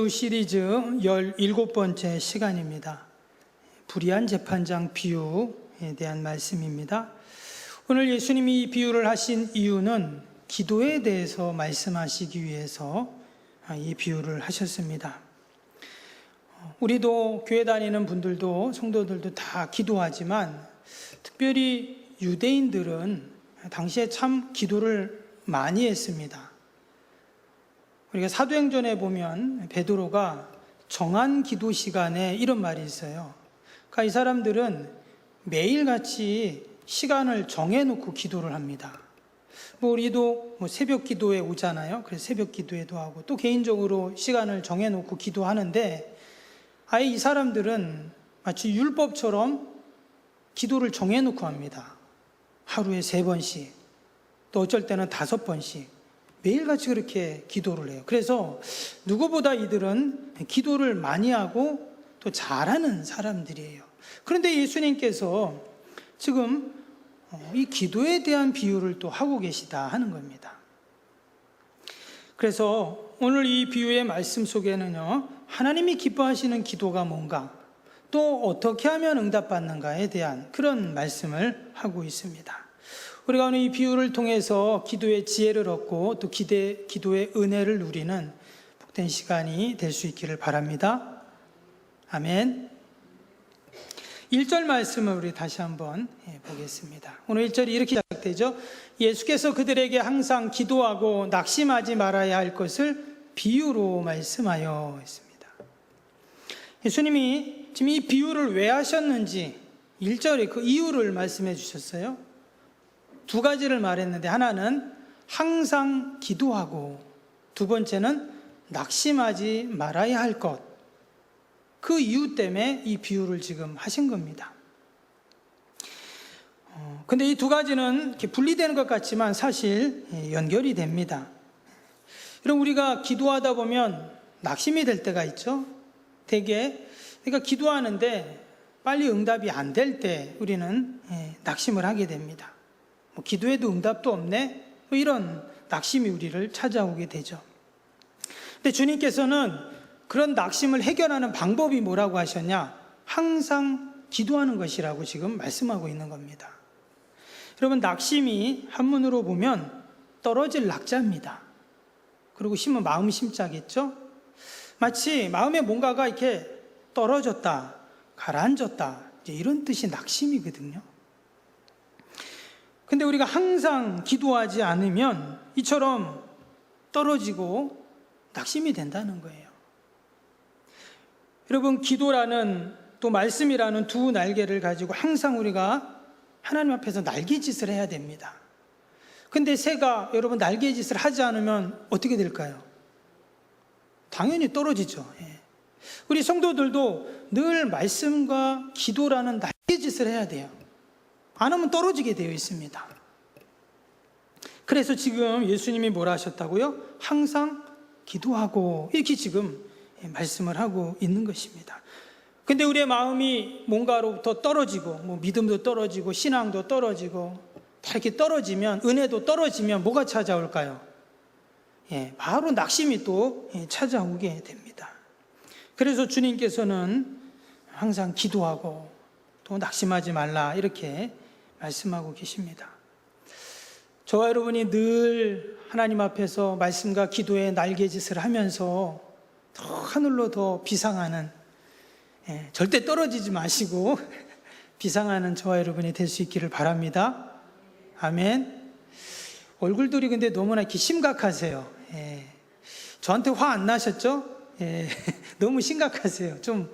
비유 시리즈 17번째 시간입니다. 불의한 재판장 비유에 대한 말씀입니다. 오늘 예수님이 이 비유를 하신 이유는 기도에 대해서 말씀하시기 위해서 이 비유를 하셨습니다. 우리도 교회 다니는 분들도 성도들도 다 기도하지만 특별히 유대인들은 당시에 참 기도를 많이 했습니다. 우리가 사도행전에 보면 베드로가 정한 기도 시간에 이런 말이 있어요. 그러니까 이 사람들은 매일같이 시간을 정해놓고 기도를 합니다. 우리도 새벽 기도에 오잖아요. 그래서 새벽 기도에도 하고 또 개인적으로 시간을 정해놓고 기도하는데 아예 이 사람들은 마치 율법처럼 기도를 정해놓고 합니다. 하루에 3번씩, 또 어쩔 때는 5번씩 매일같이 그렇게 기도를 해요. 그래서 누구보다 이들은 기도를 많이 하고 또 잘하는 사람들이에요. 그런데 예수님께서 지금 이 기도에 대한 비유를 또 하고 계시다 하는 겁니다. 그래서 오늘 이 비유의 말씀 속에는요, 하나님이 기뻐하시는 기도가 뭔가, 또 어떻게 하면 응답받는가에 대한 그런 말씀을 하고 있습니다. 우리가 오늘 이 비유를 통해서 기도의 지혜를 얻고 또 기도의 은혜를 누리는 복된 시간이 될 수 있기를 바랍니다. 아멘. 1절 말씀을 우리 다시 한번 보겠습니다. 오늘 1절이 이렇게 시작되죠. 예수께서 그들에게 항상 기도하고 낙심하지 말아야 할 것을 비유로 말씀하여 했습니다. 예수님이 지금 이 비유를 왜 하셨는지 1절에 그 이유를 말씀해 주셨어요. 2가지를 말했는데 하나는 항상 기도하고 두 번째는 낙심하지 말아야 할 것. 그 이유 때문에 이 비유를 지금 하신 겁니다. 근데 이 2가지는 이렇게 분리되는 것 같지만 사실 연결이 됩니다. 여러분, 우리가 기도하다 보면 낙심이 될 때가 있죠. 대개 그러니까 기도하는데 빨리 응답이 안 될 때 우리는 낙심을 하게 됩니다. 기도해도 응답도 없네? 이런 낙심이 우리를 찾아오게 되죠. 근데 주님께서는 그런 낙심을 해결하는 방법이 뭐라고 하셨냐? 항상 기도하는 것이라고 지금 말씀하고 있는 겁니다. 여러분, 낙심이 한문으로 보면 떨어질 낙자입니다. 그리고 심은 마음 심자겠죠? 마치 마음에 뭔가가 이렇게 떨어졌다, 가라앉았다, 이런 뜻이 낙심이거든요. 근데 우리가 항상 기도하지 않으면 이처럼 떨어지고 낙심이 된다는 거예요. 여러분, 기도라는 또 말씀이라는 2 날개를 가지고 항상 우리가 하나님 앞에서 날개짓을 해야 됩니다. 근데 새가 여러분 날개짓을 하지 않으면 어떻게 될까요? 당연히 떨어지죠. 우리 성도들도 늘 말씀과 기도라는 날개짓을 해야 돼요. 안 하면 떨어지게 되어 있습니다. 그래서 지금 예수님이 뭐라 하셨다고요? 항상 기도하고 이렇게 지금 말씀을 하고 있는 것입니다. 근데 우리의 마음이 뭔가로부터 떨어지고 믿음도 떨어지고 신앙도 떨어지고 다 이렇게 떨어지면, 은혜도 떨어지면 뭐가 찾아올까요? 바로 낙심이 또 찾아오게 됩니다. 그래서 주님께서는 항상 기도하고 또 낙심하지 말라 이렇게 말씀하고 계십니다. 저와 여러분이 늘 하나님 앞에서 말씀과 기도의 날개짓을 하면서 더 하늘로 더 비상하는, 절대 떨어지지 마시고 비상하는 저와 여러분이 될 수 있기를 바랍니다. 아멘. 얼굴들이 근데 너무나 이렇게 심각하세요. 저한테 화 안 나셨죠? 너무 심각하세요. 좀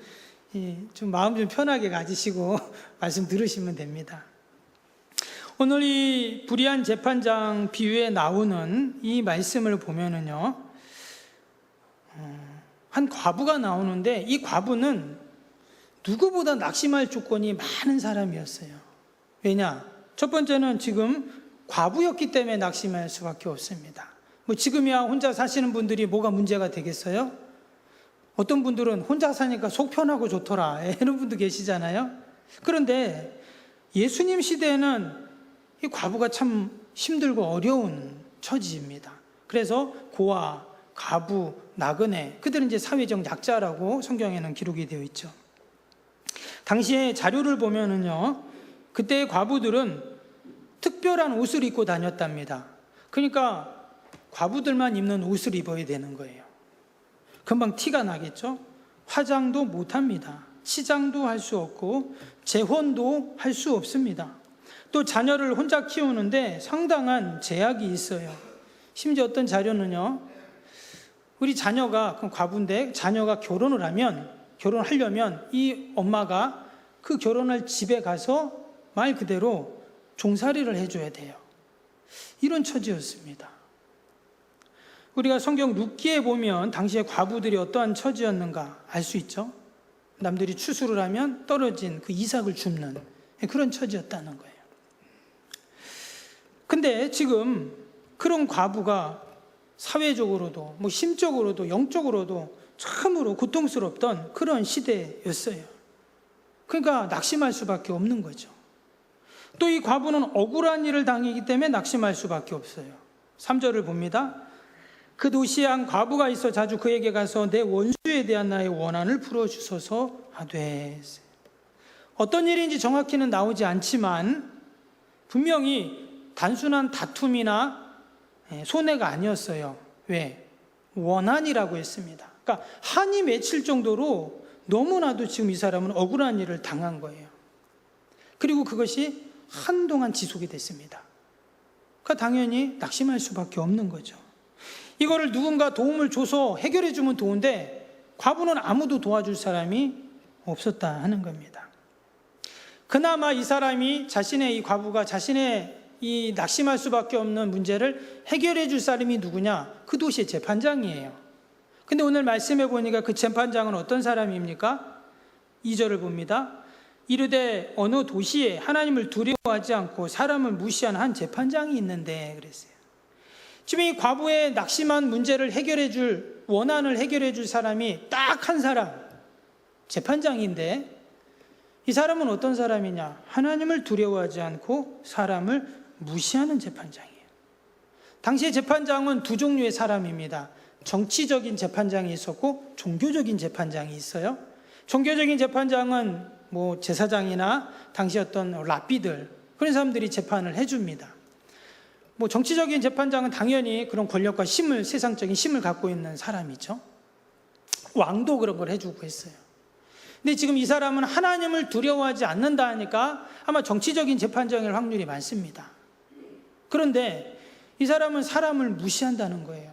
마음 좀 편하게 가지시고 말씀 들으시면 됩니다. 오늘 이 불의한 재판장 비유에 나오는 이 말씀을 보면은요, 한 과부가 나오는데 이 과부는 누구보다 낙심할 조건이 많은 사람이었어요. 왜냐? 첫 번째는 지금 과부였기 때문에 낙심할 수밖에 없습니다. 지금이야 혼자 사시는 분들이 뭐가 문제가 되겠어요? 어떤 분들은 혼자 사니까 속 편하고 좋더라, 이런 분도 계시잖아요. 그런데 예수님 시대에는 이 과부가 참 힘들고 어려운 처지입니다. 그래서 고아, 과부, 나그네, 그들은 이제 사회적 약자라고 성경에는 기록이 되어 있죠. 당시에 자료를 보면은요, 그때의 과부들은 특별한 옷을 입고 다녔답니다. 그러니까 과부들만 입는 옷을 입어야 되는 거예요. 금방 티가 나겠죠? 화장도 못합니다. 치장도 할 수 없고 재혼도 할 수 없습니다. 또 자녀를 혼자 키우는데 상당한 제약이 있어요. 심지어 어떤 자료는요, 우리 자녀가, 그럼 과부인데 자녀가 결혼하려면 이 엄마가 그 결혼할 집에 가서 말 그대로 종살이를 해줘야 돼요. 이런 처지였습니다. 우리가 성경 룻기에 보면 당시에 과부들이 어떠한 처지였는가 알 수 있죠. 남들이 추수를 하면 떨어진 그 이삭을 줍는 그런 처지였다는 거예요. 근데 지금 그런 과부가 사회적으로도 심적으로도 영적으로도 참으로 고통스럽던 그런 시대였어요. 그러니까 낙심할 수밖에 없는 거죠. 또 이 과부는 억울한 일을 당하기 때문에 낙심할 수밖에 없어요. 3절을 봅니다. 그 도시에 한 과부가 있어 자주 그에게 가서 내 원수에 대한 나의 원한을 풀어주소서 하되. 어떤 일인지 정확히는 나오지 않지만 분명히 단순한 다툼이나 손해가 아니었어요. 왜? 원한이라고 했습니다. 그러니까 한이 맺힐 정도로 너무나도 지금 이 사람은 억울한 일을 당한 거예요. 그리고 그것이 한동안 지속이 됐습니다. 그러니까 당연히 낙심할 수밖에 없는 거죠. 이거를 누군가 도움을 줘서 해결해 주면 좋은데 과부는 아무도 도와줄 사람이 없었다 하는 겁니다. 그나마 이 사람이 자신의 이 과부가 자신의 이 낙심할 수밖에 없는 문제를 해결해 줄 사람이 누구냐? 그 도시의 재판장이에요. 근데 오늘 말씀해 보니까 그 재판장은 어떤 사람입니까? 2절을 봅니다. 이르되 어느 도시에 하나님을 두려워하지 않고 사람을 무시하는 한 재판장이 있는데 그랬어요. 지금 이 과부의 낙심한 문제를 해결해 줄, 원한을 해결해 줄 사람이 딱 한 사람, 재판장인데 이 사람은 어떤 사람이냐? 하나님을 두려워하지 않고 사람을 무시하는 재판장이에요. 당시의 재판장은 두 종류의 사람입니다. 정치적인 재판장이 있었고 종교적인 재판장이 있어요. 종교적인 재판장은 제사장이나 당시 어떤 랍비들, 그런 사람들이 재판을 해줍니다. 정치적인 재판장은 당연히 그런 권력과 힘을, 세상적인 힘을 갖고 있는 사람이죠. 왕도 그런 걸 해주고 했어요. 근데 지금 이 사람은 하나님을 두려워하지 않는다 하니까 아마 정치적인 재판장일 확률이 많습니다. 그런데 이 사람은 사람을 무시한다는 거예요.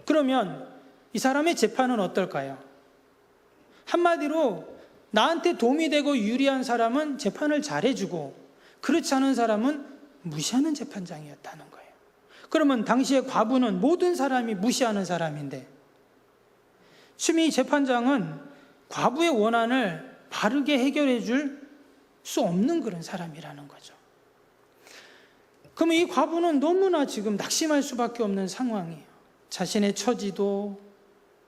그러면 이 사람의 재판은 어떨까요? 한마디로 나한테 도움이 되고 유리한 사람은 재판을 잘해주고 그렇지 않은 사람은 무시하는 재판장이었다는 거예요. 그러면 당시의 과부는 모든 사람이 무시하는 사람인데 지금 이 재판장은 과부의 원한을 바르게 해결해 줄 수 없는 그런 사람이라는 거죠. 그러면 이 과부는 너무나 지금 낙심할 수밖에 없는 상황이에요. 자신의 처지도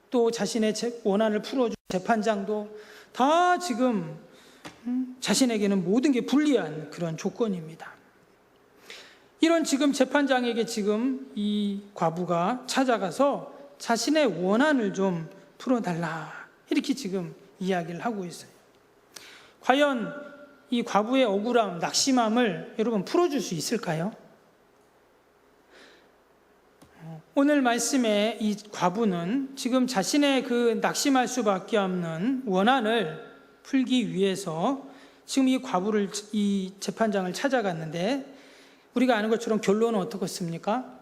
또 자신의 원한을 풀어줄 재판장도 다 지금 자신에게는 모든 게 불리한 그런 조건입니다. 이런 지금 재판장에게 지금 이 과부가 찾아가서 자신의 원한을 좀 풀어달라 이렇게 지금 이야기를 하고 있어요. 과연 이 과부의 억울함, 낙심함을 여러분 풀어줄 수 있을까요? 오늘 말씀에 이 과부는 지금 자신의 그 낙심할 수밖에 없는 원한을 풀기 위해서 지금 이 과부를, 이 재판장을 찾아갔는데 우리가 아는 것처럼 결론은 어떻겠습니까?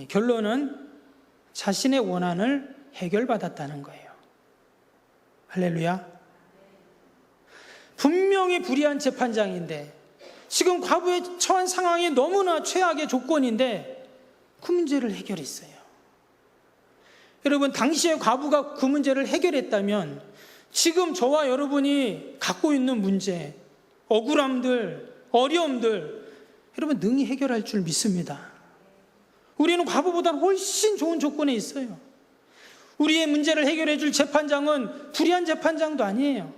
결론은 자신의 원한을 해결받았다는 거예요. 할렐루야. 분명히 불의한 재판장인데 지금 과부의 처한 상황이 너무나 최악의 조건인데 그 문제를 해결했어요. 여러분, 당시에 과부가 그 문제를 해결했다면 지금 저와 여러분이 갖고 있는 문제, 억울함들, 어려움들 여러분 능히 해결할 줄 믿습니다. 우리는 과부보다 훨씬 좋은 조건에 있어요. 우리의 문제를 해결해 줄 재판장은 불의한 재판장도 아니에요.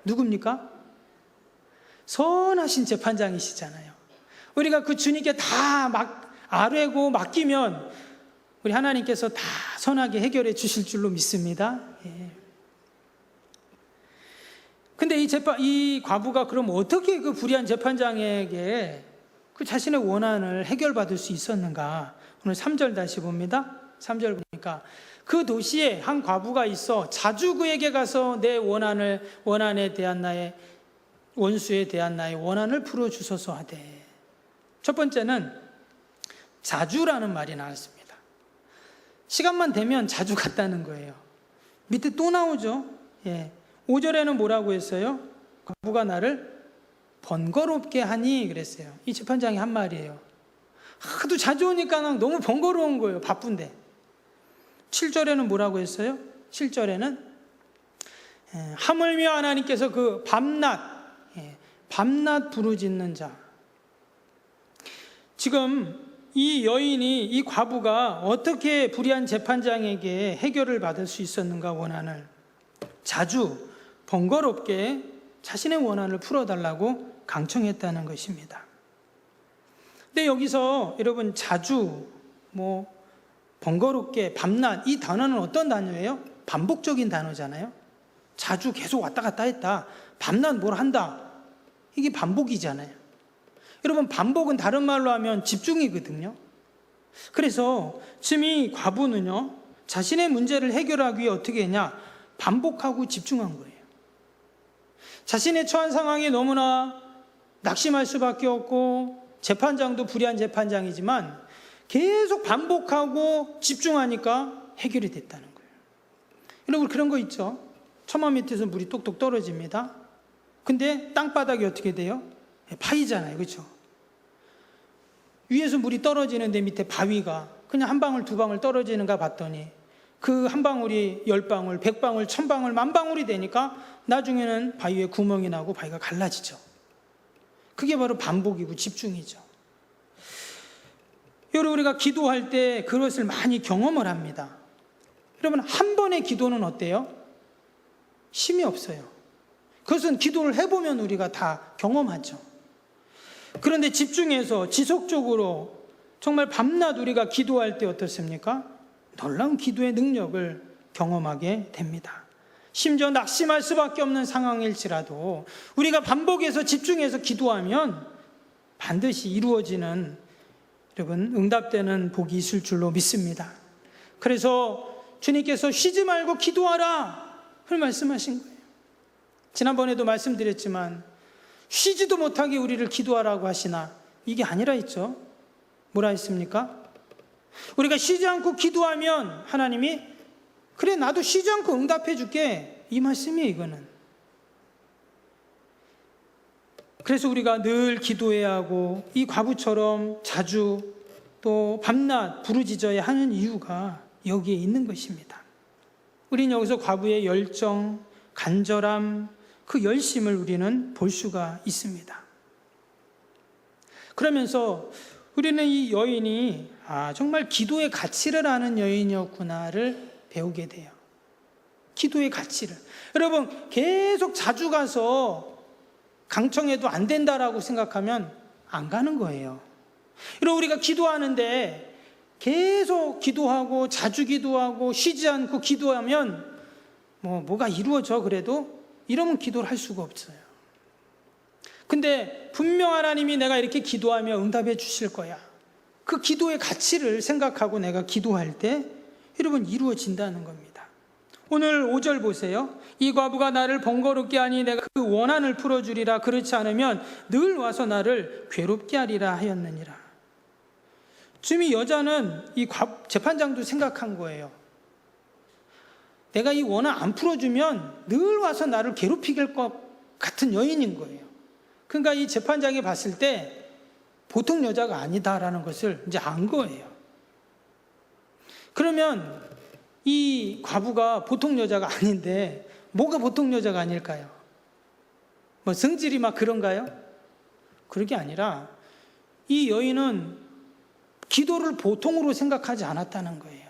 누굽니까? 선하신 재판장이시잖아요. 우리가 그 주님께 다 아뢰고 맡기면 우리 하나님께서 다 선하게 해결해 주실 줄로 믿습니다. 근데 이 과부가 그럼 어떻게 그 불의한 재판장에게 그 자신의 원한을 해결받을 수 있었는가? 오늘 3절 다시 봅니다. 3절 보니까 그 도시에 한 과부가 있어 자주 그에게 가서 내 원한에 대한 나의 원수에 대한 나의 원한을 풀어주소서 하되. 첫 번째는 자주라는 말이 나왔습니다. 시간만 되면 자주 갔다는 거예요. 밑에 또 나오죠. 5절에는 뭐라고 했어요? 과부가 나를 번거롭게 하니 그랬어요. 이 재판장이 한 말이에요. 하도 자주 오니까 너무 번거로운 거예요. 바쁜데. 7절에는 뭐라고 했어요? 7절에는 하물며 하나님께서 그 밤낮 부르짖는 자. 지금 이 여인이, 이 과부가 어떻게 불의한 재판장에게 해결을 받을 수 있었는가? 원한을 자주 번거롭게 자신의 원한을 풀어달라고 강청했다는 것입니다. 근데 여기서 여러분 자주, 번거롭게, 밤낮, 이 단어는 어떤 단어예요? 반복적인 단어잖아요. 자주 계속 왔다 갔다 했다. 밤낮 뭘 한다. 이게 반복이잖아요. 여러분, 반복은 다른 말로 하면 집중이거든요. 그래서 지금 이 과부는요, 자신의 문제를 해결하기 위해 어떻게 했냐? 반복하고 집중한 거예요. 자신의 처한 상황이 너무나 낙심할 수밖에 없고, 재판장도 불의한 재판장이지만 계속 반복하고 집중하니까 해결이 됐다는 거예요. 여러분, 그런 거 있죠? 처마 밑에서 물이 똑똑 떨어집니다. 근데 땅바닥이 어떻게 돼요? 파이잖아요. 그렇죠? 위에서 물이 떨어지는데 밑에 바위가 그냥 한 방울 두 방울 떨어지는가 봤더니 그 한 방울이 10방울, 100방울, 1000방울, 10,000방울이 되니까 나중에는 바위에 구멍이 나고 바위가 갈라지죠. 그게 바로 반복이고 집중이죠. 여러분, 우리가 기도할 때 그것을 많이 경험을 합니다. 여러분, 한 번의 기도는 어때요? 힘이 없어요. 그것은 기도를 해보면 우리가 다 경험하죠. 그런데 집중해서 지속적으로 정말 밤낮 우리가 기도할 때 어떻습니까? 놀라운 기도의 능력을 경험하게 됩니다. 심지어 낙심할 수밖에 없는 상황일지라도 우리가 반복해서 집중해서 기도하면 반드시 이루어지는, 여러분, 응답되는 복이 있을 줄로 믿습니다. 그래서 주님께서 쉬지 말고 기도하라 를 말씀하신 거예요. 지난번에도 말씀드렸지만 쉬지도 못하게 우리를 기도하라고 하시나? 이게 아니라 했죠. 뭐라 했습니까? 우리가 쉬지 않고 기도하면 하나님이 그래, 나도 쉬지 않고 응답해 줄게, 이 말씀이에요. 이거는. 그래서 우리가 늘 기도해야 하고 이 과부처럼 자주 또 밤낮 부르짖어야 하는 이유가 여기에 있는 것입니다. 우리는 여기서 과부의 열정, 간절함, 그 열심을 우리는 볼 수가 있습니다. 그러면서 우리는 이 여인이 정말 기도의 가치를 아는 여인이었구나를 배우게 돼요. 기도의 가치를. 여러분, 계속 자주 가서 강청해도 안 된다라고 생각하면 안 가는 거예요. 여러분, 우리가 기도하는데 계속 기도하고 자주 기도하고 쉬지 않고 기도하면 뭐가 이루어져. 그래도 이러면 기도를 할 수가 없어요. 근데 분명 하나님이 내가 이렇게 기도하며 응답해 주실 거야. 그 기도의 가치를 생각하고 내가 기도할 때 여러분 이루어진다는 겁니다. 오늘 5절 보세요. 이 과부가 나를 번거롭게 하니 내가 그 원한을 풀어주리라. 그렇지 않으면 늘 와서 나를 괴롭게 하리라 하였느니라. 지금 이 여자는 이 재판장도 생각한 거예요. 내가 이 원한 안 풀어주면 늘 와서 나를 괴롭히길 것 같은 여인인 거예요. 그러니까 이 재판장이 봤을 때 보통 여자가 아니다라는 것을 이제 안 거예요. 그러면 이 과부가 보통 여자가 아닌데 뭐가 보통 여자가 아닐까요? 성질이 막 그런가요? 그런 게 아니라 이 여인은 기도를 보통으로 생각하지 않았다는 거예요.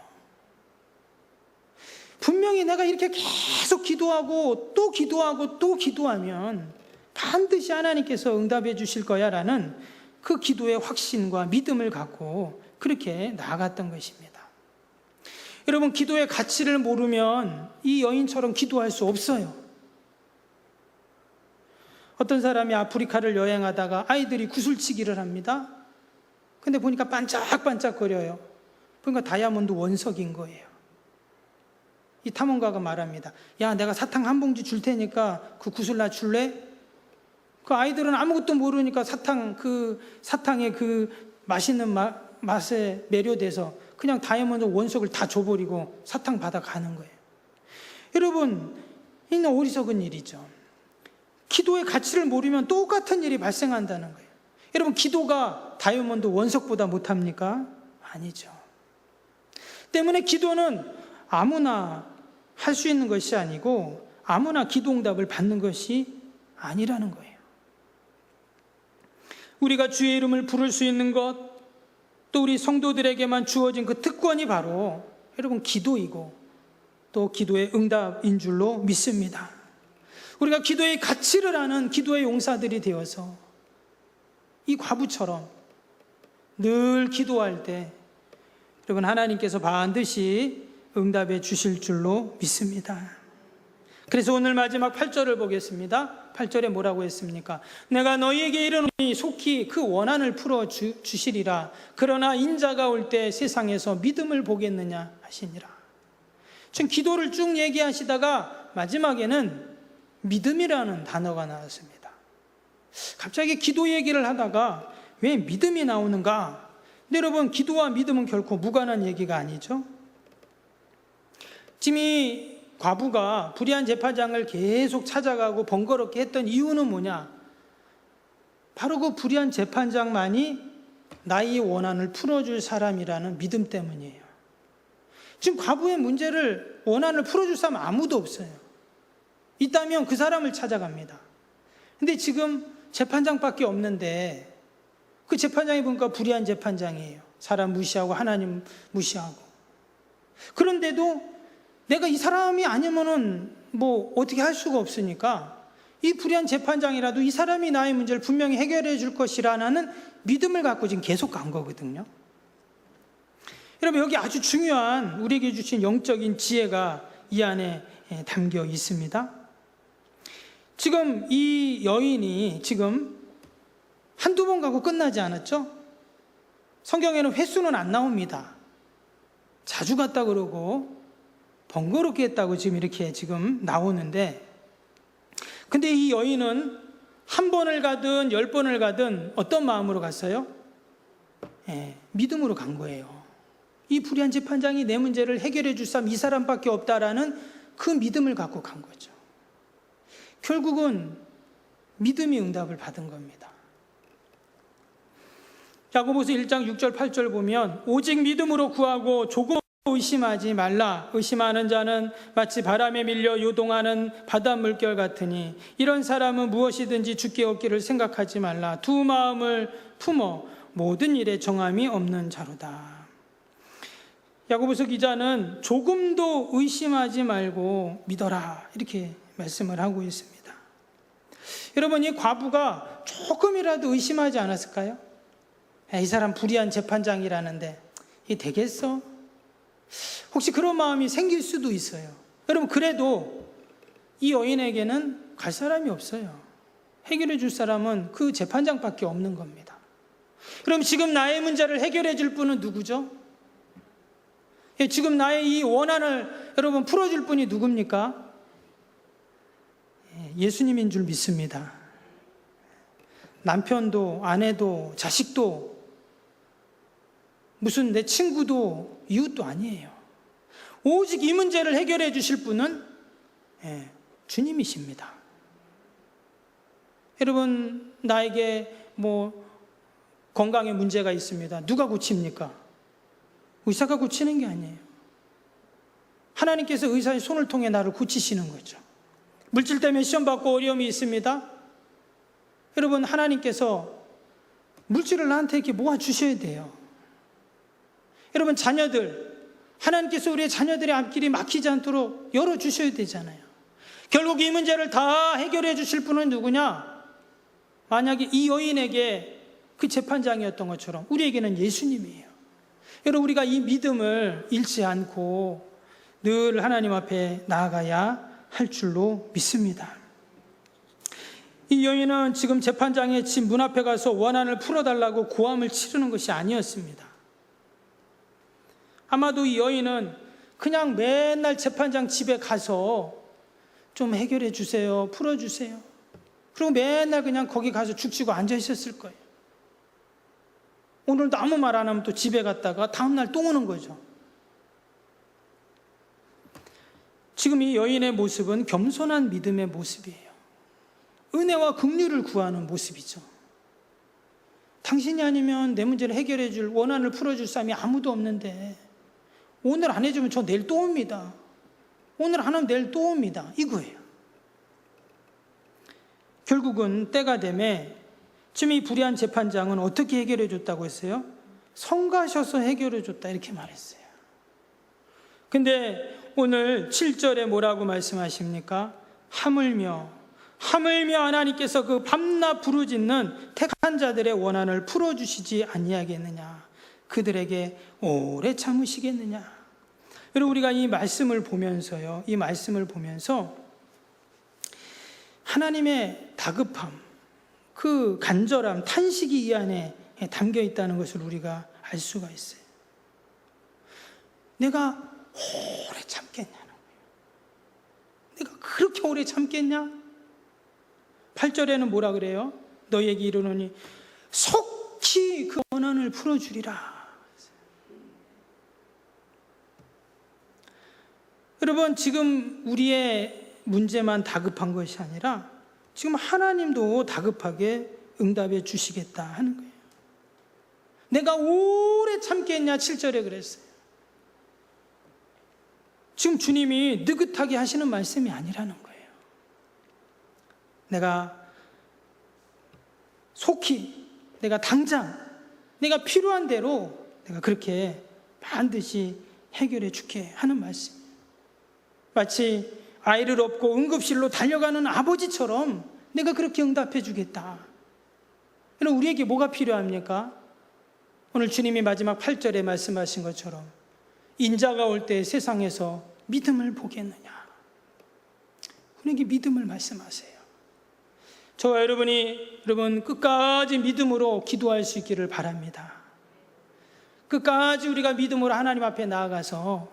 분명히 내가 이렇게 계속 기도하고 또 기도하고 또 기도하면 반드시 하나님께서 응답해 주실 거야 라는 그 기도의 확신과 믿음을 갖고 그렇게 나아갔던 것입니다. 여러분, 기도의 가치를 모르면 이 여인처럼 기도할 수 없어요. 어떤 사람이 아프리카를 여행하다가 아이들이 구슬치기를 합니다. 근데 보니까 반짝반짝거려요. 그러니까 다이아몬드 원석인 거예요. 이 탐험가가 말합니다. 야, 내가 사탕 한 봉지 줄 테니까 그 구슬 나 줄래? 그 아이들은 아무것도 모르니까 사탕의 그 맛있는 맛에 매료돼서 그냥 다이아몬드 원석을 다 줘버리고 사탕 받아가는 거예요. 여러분, 이는 어리석은 일이죠. 기도의 가치를 모르면 똑같은 일이 발생한다는 거예요. 여러분, 기도가 다이아몬드 원석보다 못합니까? 아니죠. 때문에 기도는 아무나 할 수 있는 것이 아니고 아무나 기도응답을 받는 것이 아니라는 거예요. 우리가 주의 이름을 부를 수 있는 것, 또 우리 성도들에게만 주어진 그 특권이 바로 여러분 기도이고 또 기도의 응답인 줄로 믿습니다. 우리가 기도의 가치를 아는 기도의 용사들이 되어서 이 과부처럼 늘 기도할 때 여러분 하나님께서 반드시 응답해 주실 줄로 믿습니다. 그래서 오늘 마지막 8절을 보겠습니다. 8절에 뭐라고 했습니까? 내가 너희에게 이르노니 속히 그 원한을 풀어 주시리라. 그러나 인자가 올 때 세상에서 믿음을 보겠느냐 하시니라. 지금 기도를 쭉 얘기하시다가 마지막에는 믿음이라는 단어가 나왔습니다. 갑자기 기도 얘기를 하다가 왜 믿음이 나오는가? 근데 여러분, 기도와 믿음은 결코 무관한 얘기가 아니죠. 지금 이 과부가 불의한 재판장을 계속 찾아가고 번거롭게 했던 이유는 뭐냐? 바로 그 불의한 재판장만이 나의 원한을 풀어줄 사람이라는 믿음 때문이에요. 지금 과부의 문제를 원한을 풀어줄 사람 아무도 없어요. 있다면 그 사람을 찾아갑니다. 근데 지금 재판장밖에 없는데 그 재판장이 보니까 불의한 재판장이에요. 사람 무시하고 하나님 무시하고. 그런데도 내가 이 사람이 아니면은 뭐 어떻게 할 수가 없으니까 이 불의한 재판장이라도 이 사람이 나의 문제를 분명히 해결해 줄 것이라는 믿음을 갖고 지금 계속 간 거거든요. 여러분, 여기 아주 중요한 우리에게 주신 영적인 지혜가 이 안에 담겨 있습니다. 지금 이 여인이 지금 한두 번 가고 끝나지 않았죠? 성경에는 횟수는 안 나옵니다. 자주 갔다 그러고 번거롭게 했다고 지금 이렇게 지금 나오는데, 근데 이 여인은 한 번을 가든 10번을 가든 어떤 마음으로 갔어요? 믿음으로 간 거예요. 이 불의한 재판장이 내 문제를 해결해 줄 사람 이 사람밖에 없다라는 그 믿음을 갖고 간 거죠. 결국은 믿음이 응답을 받은 겁니다. 야고보서 1장 6절 8절 보면 오직 믿음으로 구하고 조금 의심하지 말라. 의심하는 자는 마치 바람에 밀려 요동하는 바다 물결 같으니 이런 사람은 무엇이든지 주께 얻기를 생각하지 말라. 두 마음을 품어 모든 일에 정함이 없는 자로다. 야고보서 기자는 조금도 의심하지 말고 믿어라 이렇게 말씀을 하고 있습니다. 여러분, 이 과부가 조금이라도 의심하지 않았을까요? 이 사람 불의한 재판장이라는데 이게 되겠어? 혹시 그런 마음이 생길 수도 있어요. 여러분, 그래도 이 여인에게는 갈 사람이 없어요. 해결해 줄 사람은 그 재판장밖에 없는 겁니다. 그럼 지금 나의 문제를 해결해 줄 분은 누구죠? 지금 나의 이 원한을 여러분 풀어줄 분이 누굽니까? 예수님인 줄 믿습니다. 남편도 아내도 자식도 무슨 내 친구도 이웃도 아니에요. 오직 이 문제를 해결해 주실 분은 주님이십니다. 여러분, 나에게 뭐 건강에 문제가 있습니다. 누가 고칩니까? 의사가 고치는 게 아니에요. 하나님께서 의사의 손을 통해 나를 고치시는 거죠. 물질 때문에 시험 받고 어려움이 있습니다. 여러분, 하나님께서 물질을 나한테 이렇게 모아 주셔야 돼요. 여러분, 자녀들, 하나님께서 우리의 자녀들의 앞길이 막히지 않도록 열어주셔야 되잖아요. 결국 이 문제를 다 해결해 주실 분은 누구냐? 만약에 이 여인에게 그 재판장이었던 것처럼 우리에게는 예수님이에요. 여러분, 우리가 이 믿음을 잃지 않고 늘 하나님 앞에 나아가야 할 줄로 믿습니다. 이 여인은 지금 재판장의 집 문 앞에 가서 원한을 풀어달라고 고함을 치르는 것이 아니었습니다. 아마도 이 여인은 그냥 맨날 재판장 집에 가서 좀 해결해 주세요, 풀어주세요. 그리고 맨날 그냥 거기 가서 죽치고 앉아 있었을 거예요. 오늘도 아무 말 안 하면 또 집에 갔다가 다음날 또 오는 거죠. 지금 이 여인의 모습은 겸손한 믿음의 모습이에요. 은혜와 긍휼을 구하는 모습이죠. 당신이 아니면 내 문제를 해결해 줄, 원한을 풀어줄 사람이 아무도 없는데 오늘 안 해주면 저 내일 또 옵니다. 오늘 안 하면 내일 또 옵니다. 이거예요. 결국은 때가 되매 지금 이 불의한 재판장은 어떻게 해결해 줬다고 했어요? 성가셔서 해결해 줬다 이렇게 말했어요. 근데 오늘 7절에 뭐라고 말씀하십니까? 하물며 하나님께서 그 밤낮 부르짖는 택한 자들의 원한을 풀어주시지 아니하겠느냐, 그들에게 오래 참으시겠느냐. 여러분, 우리가 이 말씀을 보면서 하나님의 다급함, 그 간절함, 탄식이 이 안에 담겨 있다는 것을 우리가 알 수가 있어요. 내가 오래 참겠냐는 거예요. 내가 그렇게 오래 참겠냐? 8절에는 뭐라 그래요? 너에게 이르노니 속히 그 원한을 풀어주리라. 여러분, 지금 우리의 문제만 다급한 것이 아니라 지금 하나님도 다급하게 응답해 주시겠다 하는 거예요. 내가 오래 참겠냐? 7절에 그랬어요. 지금 주님이 느긋하게 하시는 말씀이 아니라는 거예요. 내가 속히, 내가 당장, 내가 필요한 대로 내가 그렇게 반드시 해결해 줄게 하는 말씀. 마치 아이를 업고 응급실로 달려가는 아버지처럼 내가 그렇게 응답해 주겠다. 그럼 우리에게 뭐가 필요합니까? 오늘 주님이 마지막 8절에 말씀하신 것처럼 인자가 올 때 세상에서 믿음을 보겠느냐. 우리에게 믿음을 말씀하세요. 저와 여러분 끝까지 믿음으로 기도할 수 있기를 바랍니다. 끝까지 우리가 믿음으로 하나님 앞에 나아가서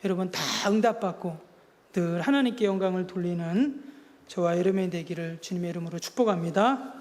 여러분 다 응답받고 늘 하나님께 영광을 돌리는 저와 여러분이 되기를 주님의 이름으로 축복합니다.